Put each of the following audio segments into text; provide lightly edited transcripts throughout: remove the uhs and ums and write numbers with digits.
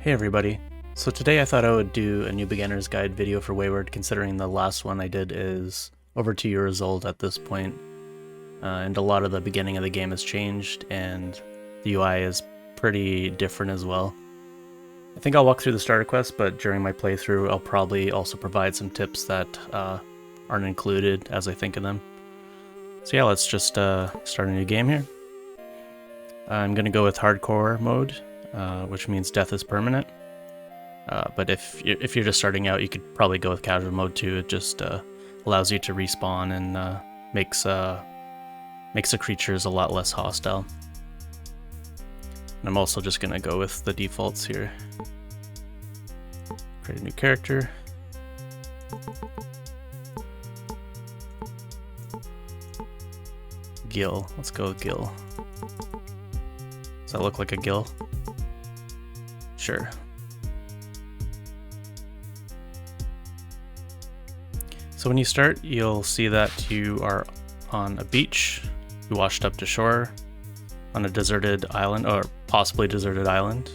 Hey everybody. So today I thought I would do a new beginner's guide video for Wayward, considering the last one I did is over 2 years old at this point, and a lot of the beginning of the game has changed and the UI is pretty different as well. I think I'll walk through the starter quest, but during my playthrough I'll probably also provide some tips that aren't included as I think of them. So yeah, let's just start a new game here. I'm going to go with hardcore mode, which means death is permanent. But if you're just starting out, you could probably go with casual mode too. It just allows you to respawn and makes the creatures a lot less hostile. And I'm also just gonna go with the defaults here. Create a new character. Gil. Let's go with Gil. Does that look like a Gil? Sure. So when you start, you'll see that you are on a beach. You washed up to shore on a deserted island, or possibly deserted island.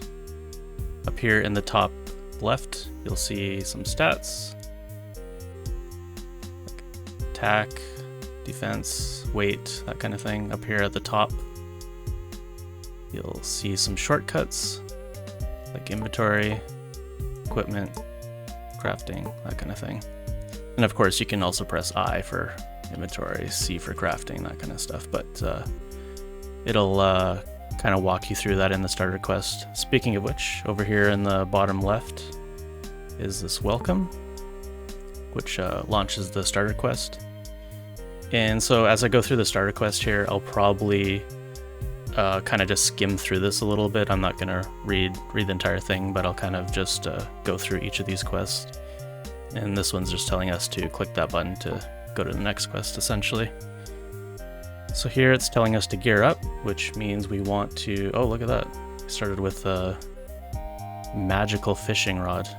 Up here in the top left, you'll see some stats. Like attack, defense, weight, that kind of thing. Up here at the top, you'll see some shortcuts, like inventory, equipment, crafting, that kind of thing. And of course, you can also press I for inventory, C for crafting, that kind of stuff, but it'll kind of walk you through that in the starter quest. Speaking of which, over here in the bottom left is this welcome, which launches the starter quest. And so as I go through the starter quest here, I'll probably kind of just skim through this a little bit. I'm not going to read the entire thing, but I'll kind of just go through each of these quests. And this one's just telling us to click that button to go to the next quest, essentially. So here it's telling us to gear up, which means we want to... Oh, look at that. We started with a magical fishing rod,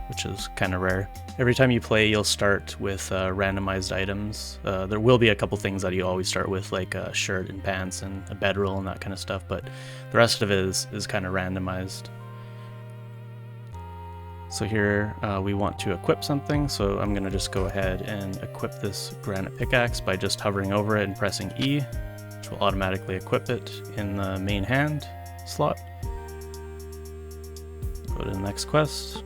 which is kind of rare. Every time you play, you'll start with randomized items. There will be a couple things that you always start with, like a shirt and pants and a bedroll and that kind of stuff, but the rest of it is kind of randomized. So here we want to equip something, so I'm going to just go ahead and equip this granite pickaxe by just hovering over it and pressing E, which will automatically equip it in the main hand slot. Go to the next quest.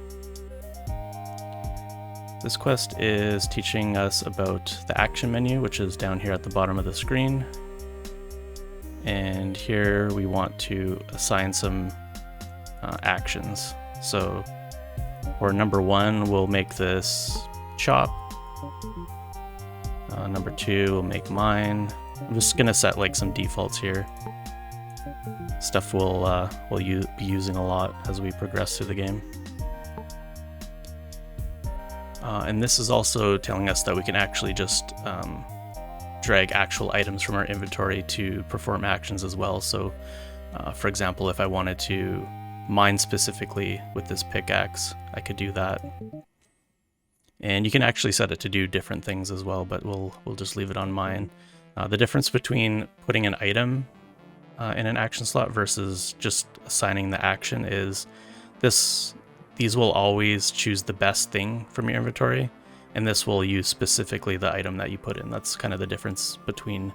This quest is teaching us about the action menu, which is down here at the bottom of the screen. And here we want to assign some actions. So for number 1, we'll make this chop. Number 2, we'll make mine. I'm just gonna set like some defaults here. Stuff we'll be using a lot as we progress through the game. And this is also telling us that we can actually just drag actual items from our inventory to perform actions as well. So, for example, if I wanted to mine specifically with this pickaxe, I could do that. And you can actually set it to do different things as well, but we'll just leave it on mine. The difference between putting an item in an action slot versus just assigning the action is these will always choose the best thing from your inventory, and this will use specifically the item that you put in. That's kind of the difference between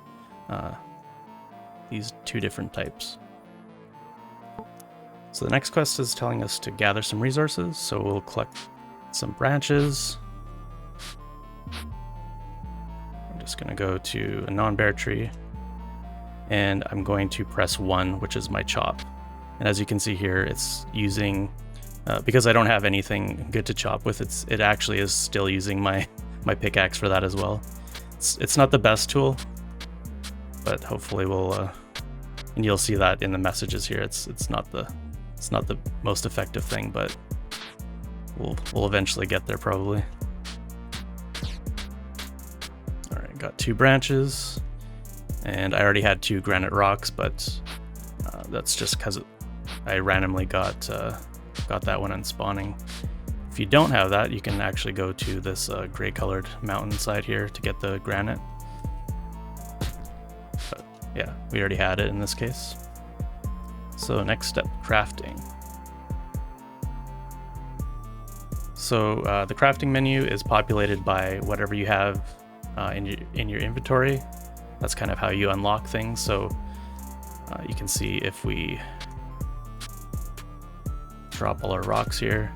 these two different types. So the next quest is telling us to gather some resources, so we'll collect some branches. I'm just going to go to a non-bear tree, and I'm going to press 1, which is my chop. And as you can see here, it's using... because I don't have anything good to chop with, it actually is still using my pickaxe for that as well. It's not the best tool, but hopefully we'll and you'll see that in the messages here. It's not the most effective thing, but we'll eventually get there probably. All right, got 2 branches, and I already had 2 granite rocks, but that's just because I randomly got that one on spawning. If you don't have that, you can actually go to this gray colored mountainside here to get the granite. But yeah, we already had it in this case. So next step, crafting. So the crafting menu is populated by whatever you have in your inventory. That's kind of how you unlock things. So you can see if we drop all our rocks here,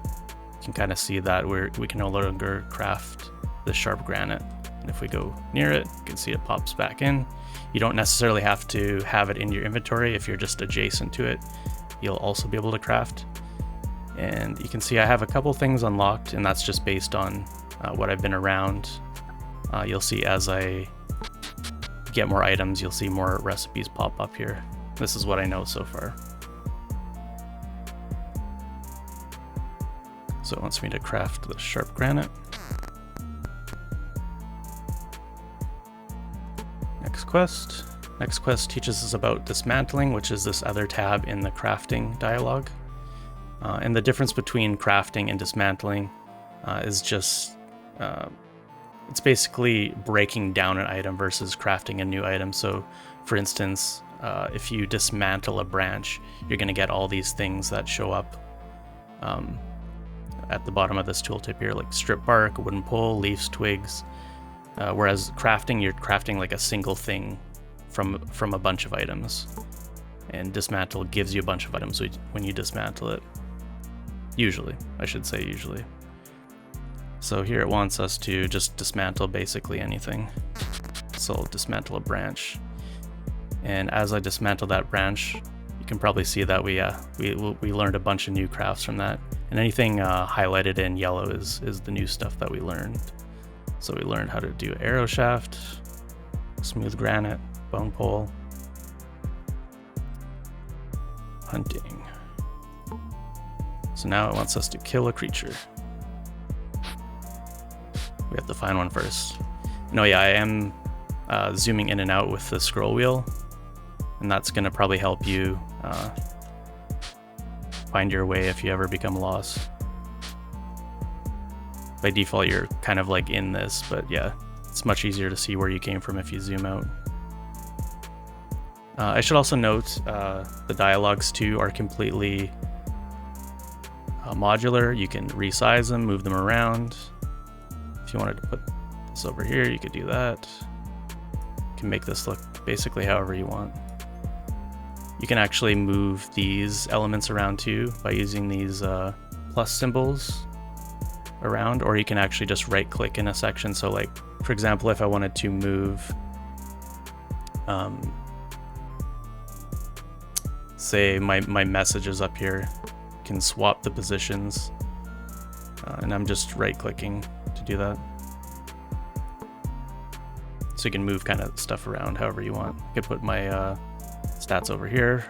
you can kind of see that we can no longer craft the sharp granite. And if we go near it, you can see it pops back in. You don't necessarily have to have it in your inventory. If you're just adjacent to it, you'll also be able to craft. And you can see I have a couple things unlocked, and that's just based on what I've been around. You'll see as I get more items, you'll see more recipes pop up here. This is what I know so far. So it wants me to craft the sharp granite. Next quest. Next quest teaches us about dismantling, which is this other tab in the crafting dialogue. And the difference between crafting and dismantling is just, it's basically breaking down an item versus crafting a new item. So for instance, if you dismantle a branch, you're going to get all these things that show up at the bottom of this tooltip here, like strip bark, wooden pole, leaves, twigs. Whereas crafting, you're crafting like a single thing from a bunch of items. And dismantle gives you a bunch of items when you dismantle it. Usually, I should say usually. So here it wants us to just dismantle basically anything. So I'll dismantle a branch. And as I dismantle that branch, you can probably see that we learned a bunch of new crafts from that. And anything highlighted in yellow is the new stuff that we learned. So we learned how to do arrow shaft, smooth granite, bone pole, hunting. So now it wants us to kill a creature. We have to find one first. No, yeah, I am zooming in and out with the scroll wheel, and that's going to probably help you find your way if you ever become lost. By default, you're kind of like in this, but yeah, it's much easier to see where you came from if you zoom out. I should also note the dialogues too are completely modular. You can resize them, move them around. If you wanted to put this over here, you could do that. You can make this look basically however you want. You can actually move these elements around too by using these plus symbols around, or you can actually just right click in a section. So like, for example, if I wanted to move say my messages up here, can swap the positions, and I'm just right clicking to do that. So you can move kind of stuff around however you want. I could put my stats over here.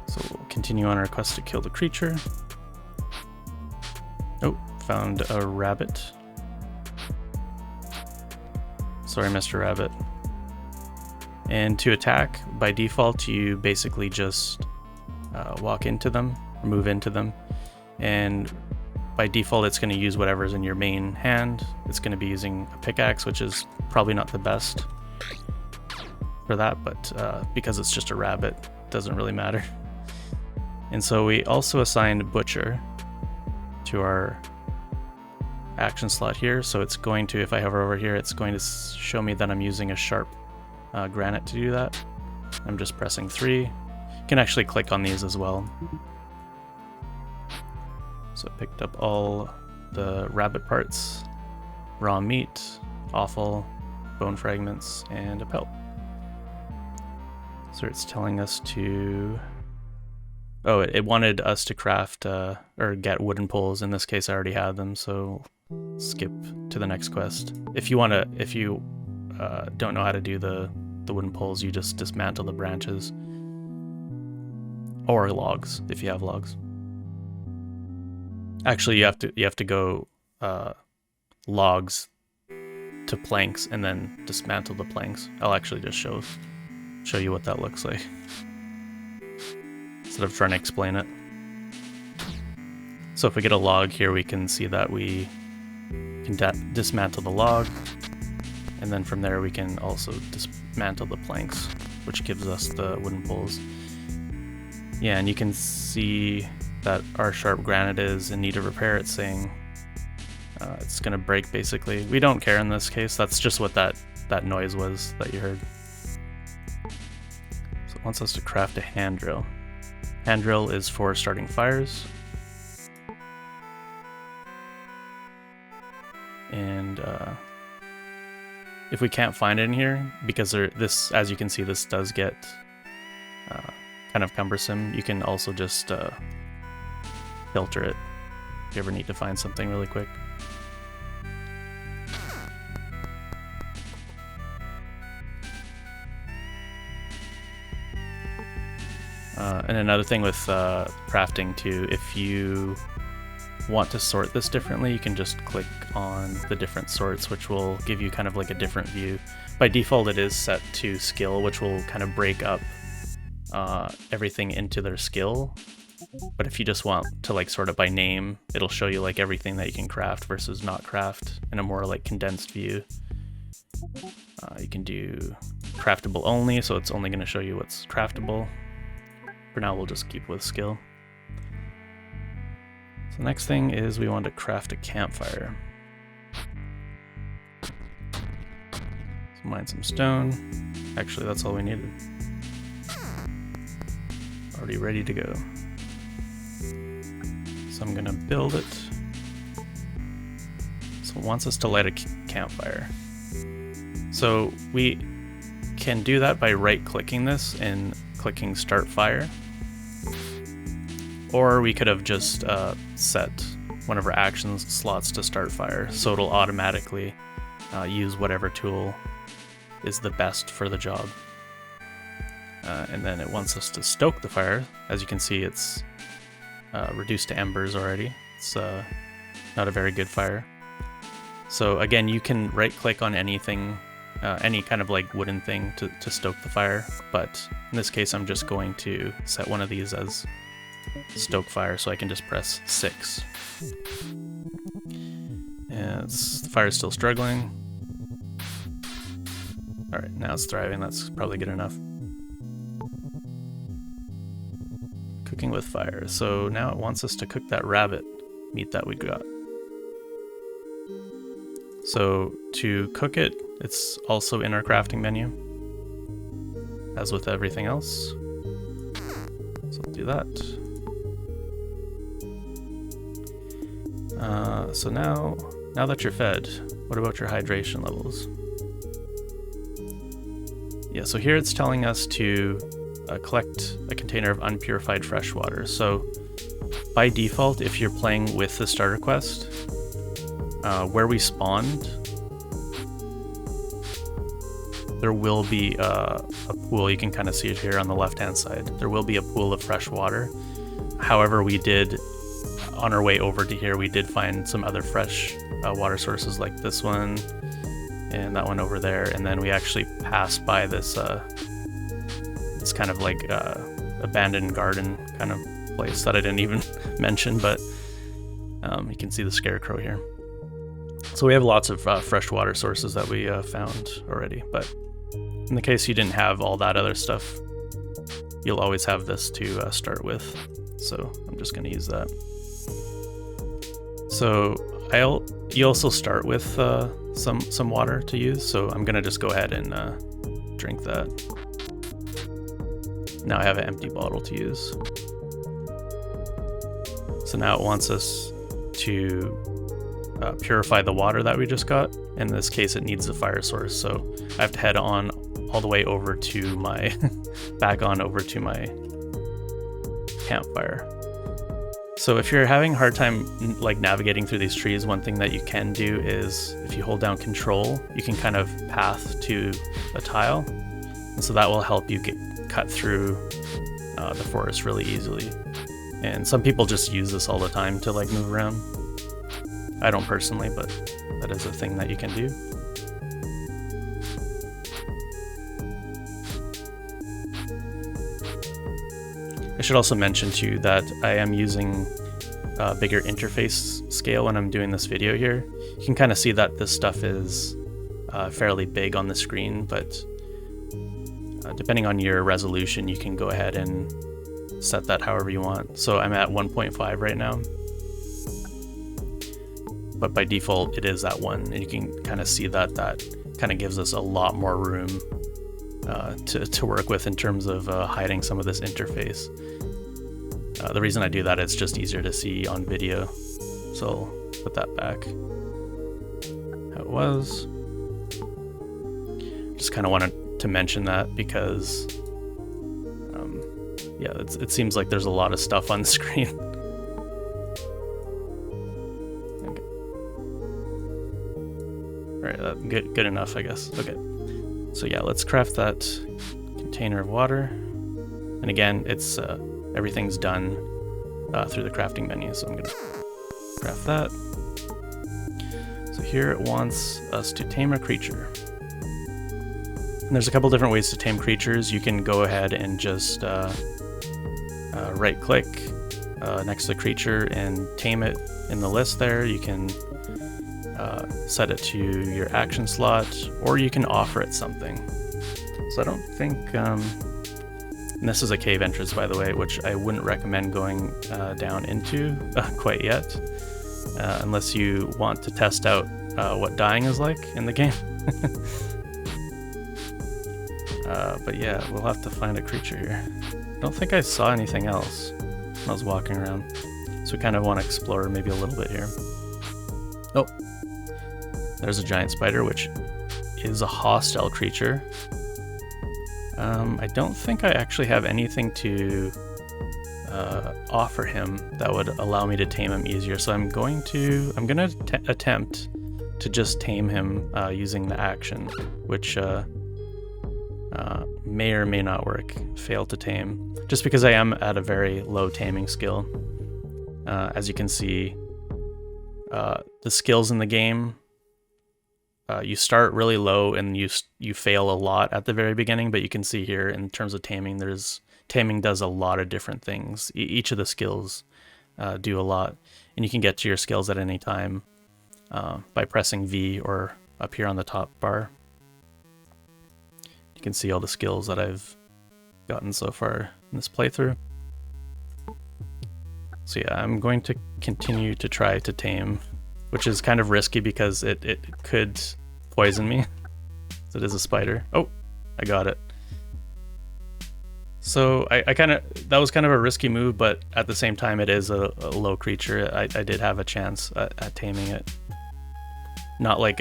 So we'll continue on our quest to kill the creature. Oh, found a rabbit. Sorry, Mr. Rabbit. And to attack, by default, you basically just walk into them, or move into them. And by default, it's going to use whatever's in your main hand. It's going to be using a pickaxe, which is probably not the best for that, but because it's just a rabbit, it doesn't really matter. And so we also assigned Butcher to our action slot here. So it's going to, if I hover over here, it's going to show me that I'm using a sharp granite to do that. I'm just pressing 3. You can actually click on these as well. So I picked up all the rabbit parts, raw meat, offal, bone fragments, and a pelt. So it's telling us to... Oh, it wanted us to craft or get wooden poles. In this case, I already had them, so skip to the next quest. If you don't know how to do the wooden poles, you just dismantle the branches, or logs if you have logs. Actually, you have to go logs to planks and then dismantle the planks. I'll actually just show you what that looks like instead of trying to explain it. So if we get a log here, we can see that we can dismantle the log, and then from there we can also dismantle the planks, which gives us the wooden poles. Yeah, and you can see that our sharp granite is in need of repair. It's saying it's gonna break basically. We don't care in this case. That's just what that noise was that you heard. So it wants us to craft a hand drill. Hand drill is for starting fires. And if we can't find it in here, because this, as you can see, this does get kind of cumbersome, you can also just filter it if you ever need to find something really quick. And another thing with crafting too, if you want to sort this differently, you can just click on the different sorts, which will give you kind of like a different view. By default it is set to skill, which will kind of break up everything into their skill. But if you just want to like sort it by name, it'll show you like everything that you can craft versus not craft in a more like condensed view. You can do craftable only, so it's only going to show you what's craftable. For now we'll just keep with skill. So the next thing is we want to craft a campfire. So mine some stone. Actually, that's all we needed. Already ready to go. So I'm gonna build it. So it wants us to light a campfire. So we can do that by right-clicking this and clicking Start Fire. Or we could have just set one of our actions slots to start fire, so it'll automatically use whatever tool is the best for the job. And then it wants us to stoke the fire. As you can see, it's reduced to embers already. It's not a very good fire. So again, you can right-click on anything, any kind of like wooden thing to stoke the fire, but in this case I'm just going to set one of these as stoke fire, so I can just press 6. And the fire's still struggling. Alright, now it's thriving, that's probably good enough. Cooking with fire, so now it wants us to cook that rabbit meat that we got. So to cook it, it's also in our crafting menu, as with everything else. So I'll do that. So now that you're fed, what about your hydration levels? Yeah, so here it's telling us to collect a container of unpurified fresh water. So by default, if you're playing with the starter quest, where we spawned, there will be a pool. You can kind of see it here on the left-hand side. There will be a pool of fresh water. However, we did, on our way over to here, we did find some other fresh water sources like this one and that one over there, and then we actually passed by this this kind of like abandoned garden kind of place that I didn't even mention, but you can see the scarecrow here. So we have lots of fresh water sources that we found already, but in the case you didn't have all that other stuff, you'll always have this to start with. So I'm just going to use that. So you also start with some water to use, so I'm gonna just go ahead and drink that. Now I have an empty bottle to use. So now it wants us to purify the water that we just got. In this case, it needs the fire source, so I have to head on all the way over to my back on over to my campfire. So if you're having a hard time like navigating through these trees, one thing that you can do is if you hold down Control, you can kind of path to a tile, and so that will help you cut through the forest really easily. And some people just use this all the time to like move around. I don't personally, but that is a thing that you can do. I should also mention too that I am using a bigger interface scale when I'm doing this video here. You can kind of see that this stuff is fairly big on the screen, but depending on your resolution, you can go ahead and set that however you want. So I'm at 1.5 right now, but by default it is at 1, and you can kind of see that kind of gives us a lot more room to work with in terms of hiding some of this interface. The reason I do that is just easier to see on video, so I'll put that back how it was. Just kind of wanted to mention that because yeah, it seems like there's a lot of stuff on the screen. Okay. All right, good enough, I guess. Okay, so yeah, let's craft that container of water. And again, it's everything's done through the crafting menu, so I'm gonna craft that. So here it wants us to tame a creature. And there's a couple different ways to tame creatures. You can go ahead and just right click next to the creature and tame it in the list there. You can set it to your action slot, or you can offer it something. So I don't think, and this is a cave entrance, by the way, which I wouldn't recommend going down into quite yet, unless you want to test out what dying is like in the game. But yeah, we'll have to find a creature here. I don't think I saw anything else when I was walking around, so we kind of want to explore maybe a little bit here. Oh, there's a giant spider, which is a hostile creature. I don't think I actually have anything to offer him that would allow me to tame him easier, so I'm gonna attempt to just tame him using the action, which may or may not work. Fail to tame, just because I am at a very low taming skill. As you can see, the skills in the game, you start really low and you fail a lot at the very beginning, but you can see here in terms of taming, taming does a lot of different things. Each of the skills do a lot, and you can get to your skills at any time by pressing V or up here on the top bar. You can see all the skills that I've gotten so far in this playthrough. So yeah, I'm going to continue to try to tame, which is kind of risky because it could poison me. So it is a spider. Oh, I got it. So that was kind of a risky move, but at the same time, it is a low creature. I did have a chance at taming it. It's not like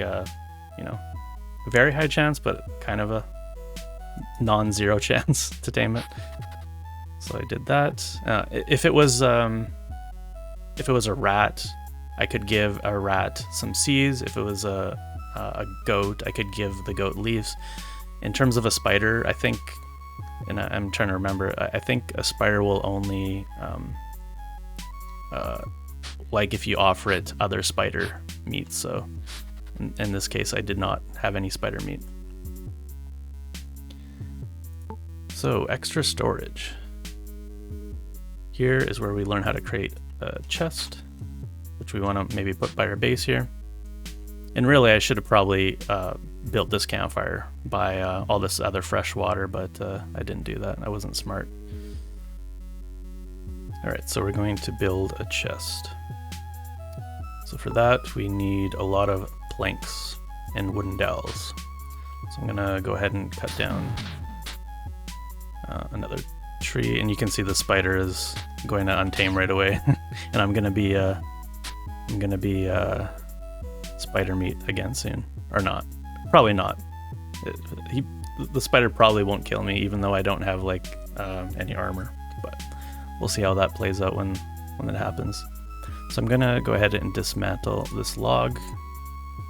a, a very high chance, but kind of a non-zero chance to tame it. So I did that. If it was a rat, I could give a rat some seeds. If it was a goat, I could give the goat leaves. In terms of a spider, I think, and I'm trying to remember, I think a spider will only like if you offer it other spider meat. So in this case, I did not have any spider meat. So extra storage. Here is where we learn how to create a chest, which we want to maybe put by our base here. And really, I should have probably built this campfire by all this other fresh water, but I didn't do that. I wasn't smart. All right, so we're going to build a chest. So for that, we need a lot of planks and wooden dowels. So I'm gonna go ahead and cut down another tree, and you can see the spider is going to untame right away. And I'm gonna be spider meat again soon, or not? Probably not. The spider probably won't kill me, even though I don't have like any armor. But we'll see how that plays out when it happens. So I'm gonna go ahead and dismantle this log.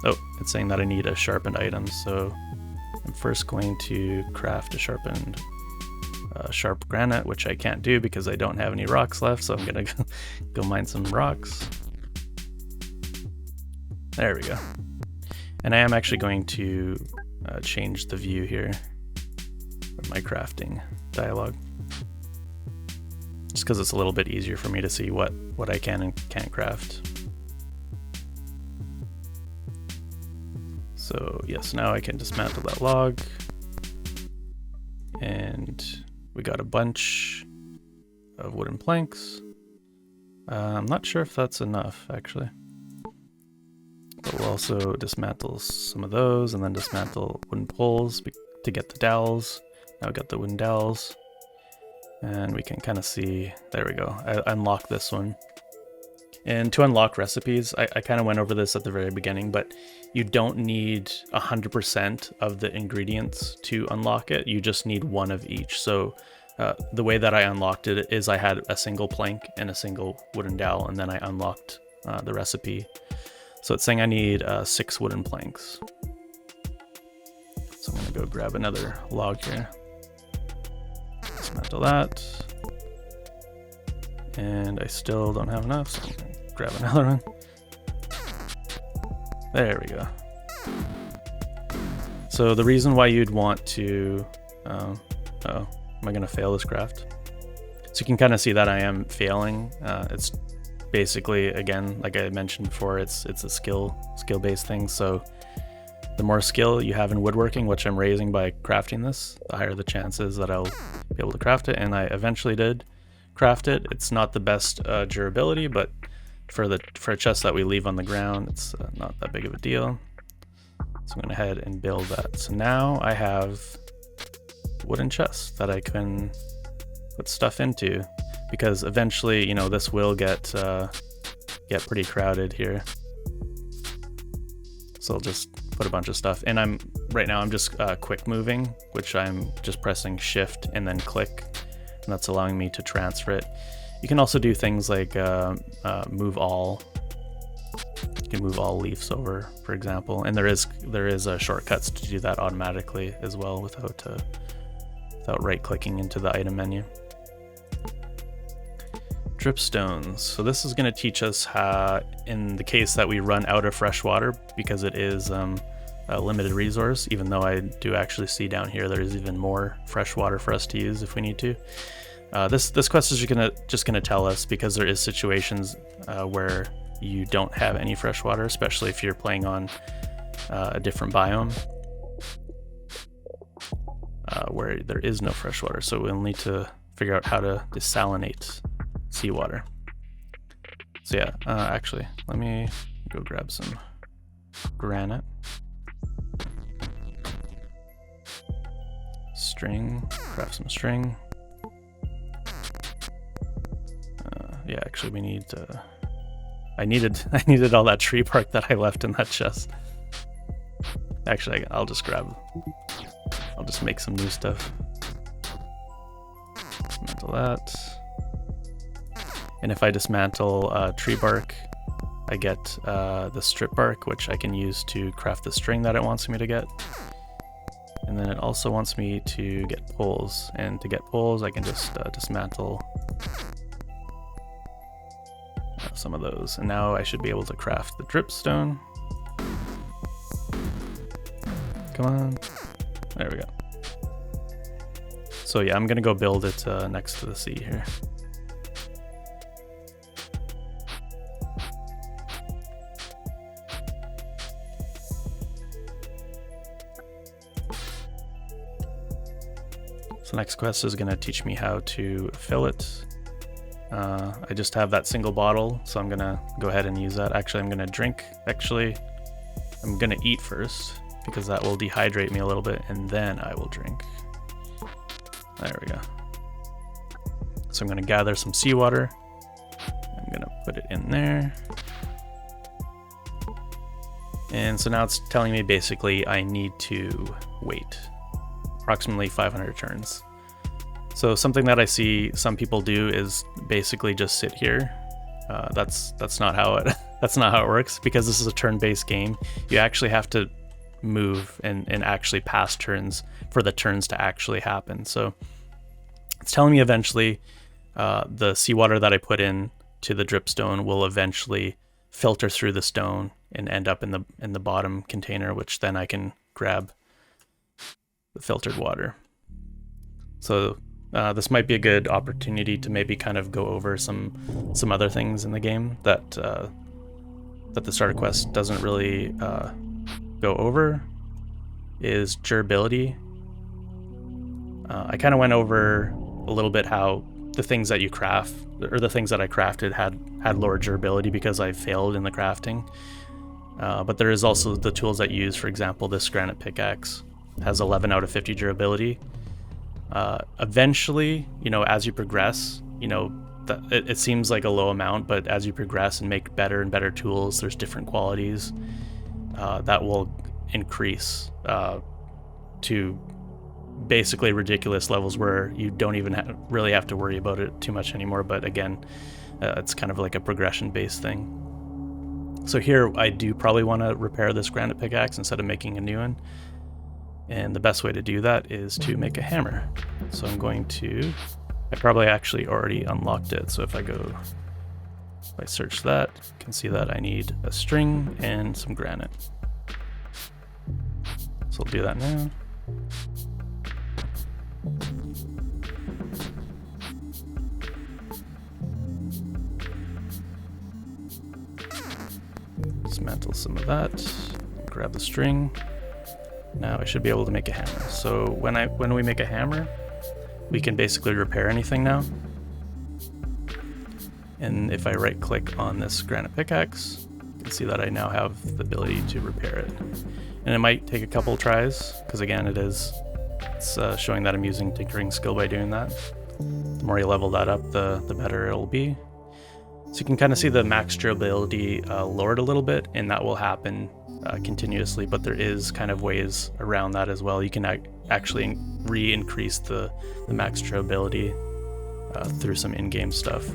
Oh, it's saying that I need a sharpened item, so I'm first going to craft a sharpened sharp granite, which I can't do because I don't have any rocks left, so I'm gonna go mine some rocks. There we go. And I am actually going to change the view here of my crafting dialogue, just because it's a little bit easier for me to see what I can and can't craft. So yes, now I can dismantle that log, and we got a bunch of wooden planks. I'm not sure if that's enough, actually. But we'll also dismantle some of those, and then dismantle wooden poles to get the dowels. Now we got the wooden dowels. And we can kind of see, there we go, I unlocked this one. And to unlock recipes, I kind of went over this at the very beginning, but you don't need 100% of the ingredients to unlock it. You just need one of each. So the way that I unlocked it is I had a single plank and a single wooden dowel, and then I unlocked the recipe. So it's saying I need 6 wooden planks. So I'm gonna go grab another log here. Dismantle that. And I still don't have enough, so I'm gonna grab another one. There we go. So the reason why you'd want to, am I gonna fail this craft? So you can kind of see that I am failing. It's basically, again, like I mentioned before, it's a skill-based thing. So the more skill you have in woodworking, which I'm raising by crafting this, the higher the chances that I'll be able to craft it. And I eventually did craft it. It's not the best durability, but for a chest that we leave on the ground, it's not that big of a deal. So I'm gonna head and build that. So now I have wooden chests that I can put stuff into, because eventually, you know, this will get pretty crowded here. So I'll just put a bunch of stuff. And right now I'm just quick moving, which I'm just pressing shift and then click, and that's allowing me to transfer it. You can also do things like move all. You can move all leaves over, for example, and there is shortcuts to do that automatically as well without right clicking into the item menu. Dripstones. So this is going to teach us how, in the case that we run out of fresh water, because it is a limited resource, even though I do actually see down here there is even more fresh water for us to use if we need to. This quest is just gonna tell us, because there is situations where you don't have any fresh water, especially if you're playing on a different biome where there is no fresh water. So we'll need to figure out how to desalinate seawater. So yeah, actually, let me go grab some granite. String, craft some string. Yeah, actually we need I needed all that tree bark that I left in that chest. Actually, I'll just make some new stuff. Dismantle that. And if I dismantle tree bark, I get the strip bark, which I can use to craft the string that it wants me to get. And then it also wants me to get poles. And to get poles, I can just dismantle some of those. And now I should be able to craft the dripstone. Come on. There we go. So yeah, I'm gonna go build it next to the sea here. So next quest is gonna teach me how to fill it. I just have that single bottle, so I'm gonna go ahead and use that. Actually, I'm gonna drink. Actually, I'm gonna eat first, because that will dehydrate me a little bit, and then I will drink. There we go. So I'm gonna gather some seawater. I'm gonna put it in there. And so now it's telling me basically I need to wait approximately 500 turns. So something that I see some people do is basically just sit here. That's not how it that's not how it works, because this is a turn-based game. You actually have to move and actually pass turns for the turns to actually happen. So it's telling me eventually the seawater that I put in to the dripstone will eventually filter through the stone and end up in the bottom container, which then I can grab the filtered water. So this might be a good opportunity to maybe kind of go over some other things in the game that the starter quest doesn't really go over. Is durability. I kind of went over a little bit how the things that you craft, or the things that I crafted had lower durability because I failed in the crafting. But there is also the tools that you use. For example, this granite pickaxe has 11 out of 50 durability. Eventually, you know, as you progress, you know, it seems like a low amount, but as you progress and make better and better tools, there's different qualities that will increase to basically ridiculous levels where you don't even really have to worry about it too much anymore. But again, it's kind of like a progression based thing. So here I do probably want to repair this granite pickaxe instead of making a new one. And the best way to do that is to make a hammer. So I'm going to, I probably actually already unlocked it. So if I search that, you can see that I need a string and some granite. So I'll do that now. Dismantle some of that, grab the string. Now I should be able to make a hammer. So when we make a hammer, we can basically repair anything now. And if I right click on this granite pickaxe, you can see that I now have the ability to repair it. And it might take a couple tries, because again, it's showing that I'm using tinkering skill by doing that. The more you level that up, the better it'll be. So you can kind of see the max durability lowered a little bit, and that will happen continuously, but there is kind of ways around that as well. You can actually re-increase the max durability through some in-game stuff.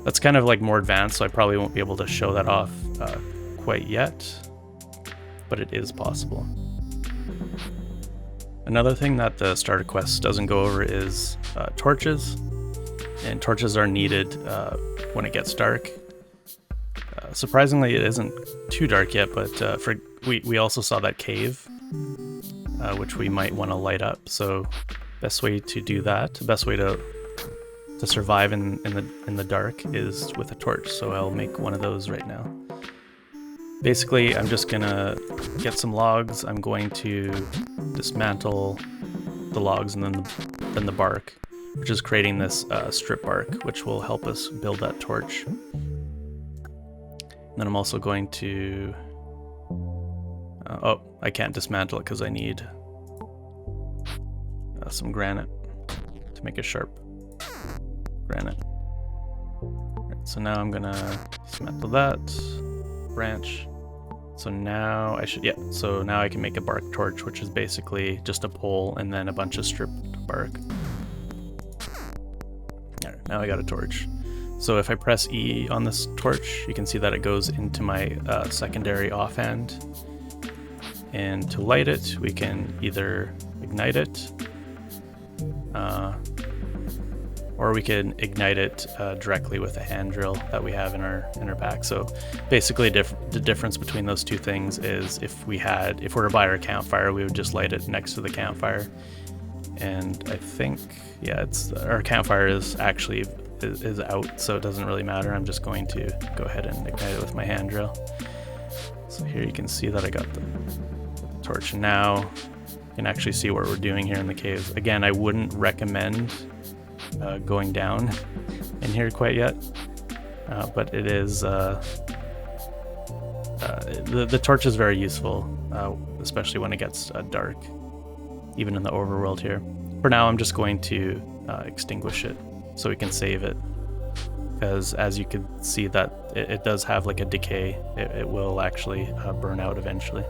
That's kind of like more advanced, so I probably won't be able to show that off quite yet, but it is possible. Another thing that the starter quest doesn't go over is torches, and torches are needed when it gets dark. Surprisingly, it isn't too dark yet, but we also saw that cave, which we might want to light up. So best way to do that, the best way to survive in the dark is with a torch. So I'll make one of those right now. Basically, I'm just gonna get some logs. I'm going to dismantle the logs and then the bark, which is creating this strip bark, which will help us build that torch. And then I'm also going to, oh, I can't dismantle it because I need some granite to make a sharp granite. Right, so now I'm gonna dismantle that branch. So now so now I can make a bark torch, which is basically just a pole and then a bunch of stripped bark. Alright, now I got a torch. So if I press E on this torch, you can see that it goes into my secondary offhand. And to light it, we can either ignite it, or we can ignite it directly with a hand drill that we have in our pack. So basically the difference between those two things is if we were to buy our campfire, we would just light it next to the campfire. And I think, yeah, our campfire is out, so it doesn't really matter. I'm just going to go ahead and ignite it with my hand drill. So here you can see that I got the torch. And now you can actually see what we're doing here in the caves. Again, I wouldn't recommend going down in here quite yet, but it is the torch is very useful, especially when it gets dark, even in the overworld here. For now, I'm just going to extinguish it so we can save it, because as you can see that it does have like a decay. It will actually burn out eventually.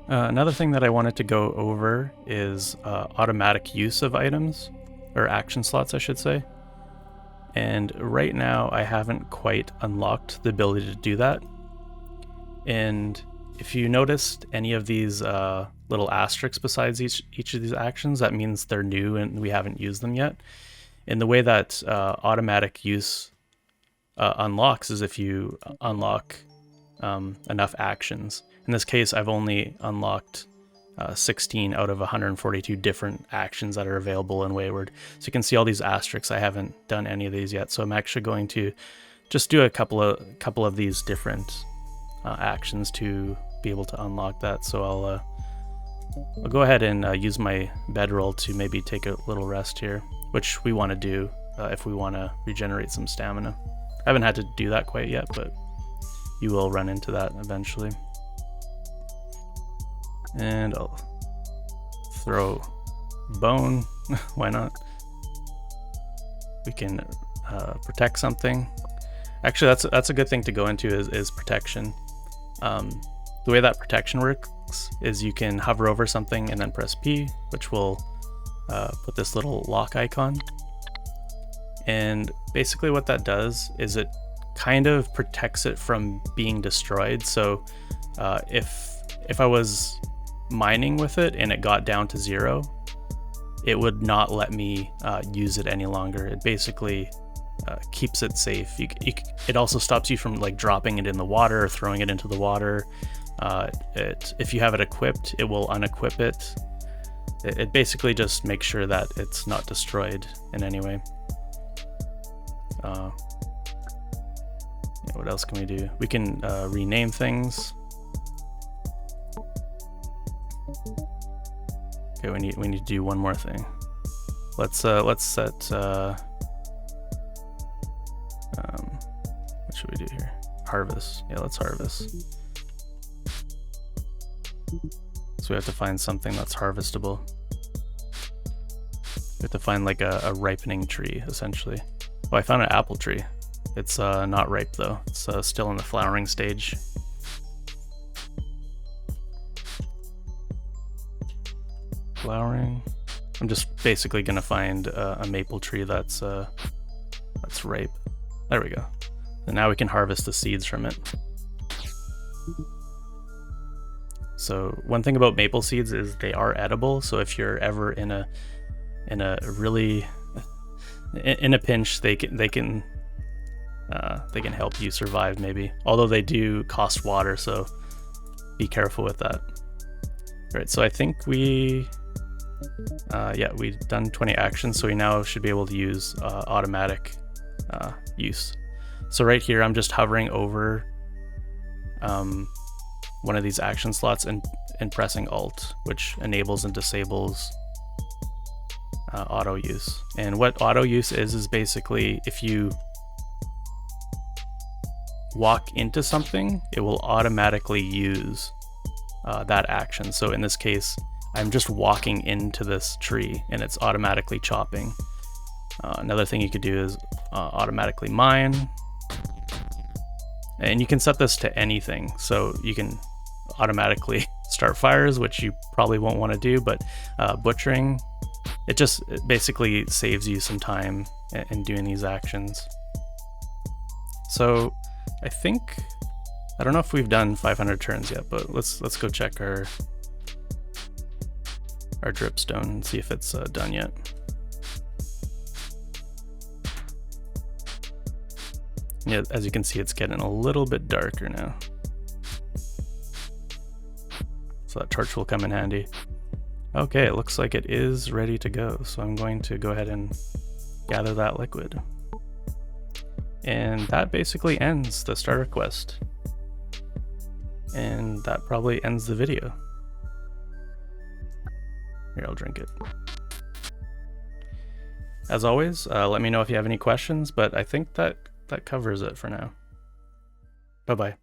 Another thing that I wanted to go over is automatic use of items, or action slots I should say. And right now I haven't quite unlocked the ability to do that. And if you noticed any of these little asterisks besides each of these actions, that means they're new and we haven't used them yet. And the way that automatic use unlocks is if you unlock enough actions. In this case, I've only unlocked 16 out of 142 different actions that are available in Wayward. So you can see all these asterisks. I haven't done any of these yet, so I'm actually going to just do a couple of these different actions to be able to unlock that. So I'll go ahead and use my bedroll to maybe take a little rest here which we want to do if we want to regenerate some stamina. I haven't had to do that quite yet, but you will run into that eventually. And I'll throw bone. Why not? We can protect something. Actually, that's a good thing to go into is protection. The way that protection works is you can hover over something and then press P, which will put this little lock icon. And basically what that does is it kind of protects it from being destroyed. So if I was mining with it and it got down to 0, it would not let me use it any longer. It basically keeps it safe. It also stops you from like dropping it in the water or throwing it into the water. If you have it equipped, it will unequip it. It basically just makes sure that it's not destroyed in any way. Yeah, what else can we do? We can rename things. Okay, we need to do one more thing. Let's set what should we do here? Harvest. Yeah, let's harvest. So we have to find something that's harvestable. We have to find like a ripening tree, essentially. Oh, I found an apple tree. It's not ripe though. It's still in the flowering stage. Flowering. I'm just basically gonna find a maple tree that's ripe. There we go. And now we can harvest the seeds from it. So one thing about maple seeds is they are edible. So if you're ever in a really in a pinch, they can help you survive maybe. Although they do cost water, so be careful with that. All right, so I think we've done 20 actions, so we now should be able to use automatic use. So right here, I'm just hovering over one of these action slots and pressing Alt, which enables and disables auto use. And what auto use is basically if you walk into something, it will automatically use that action. So in this case, I'm just walking into this tree and it's automatically chopping. Another thing you could do is automatically mine. And you can set this to anything. So you can automatically start fires, which you probably won't want to do, but butchering, it basically saves you some time in doing these actions. So I don't know if we've done 500 turns yet, but let's go check our dripstone and see if it's done yet. Yeah, as you can see, it's getting a little bit darker now. So that torch will come in handy. Okay, it looks like it is ready to go. So I'm going to go ahead and gather that liquid. And that basically ends the starter quest. And that probably ends the video. Here, I'll drink it. As always, let me know if you have any questions, but I think that covers it for now. Bye-bye.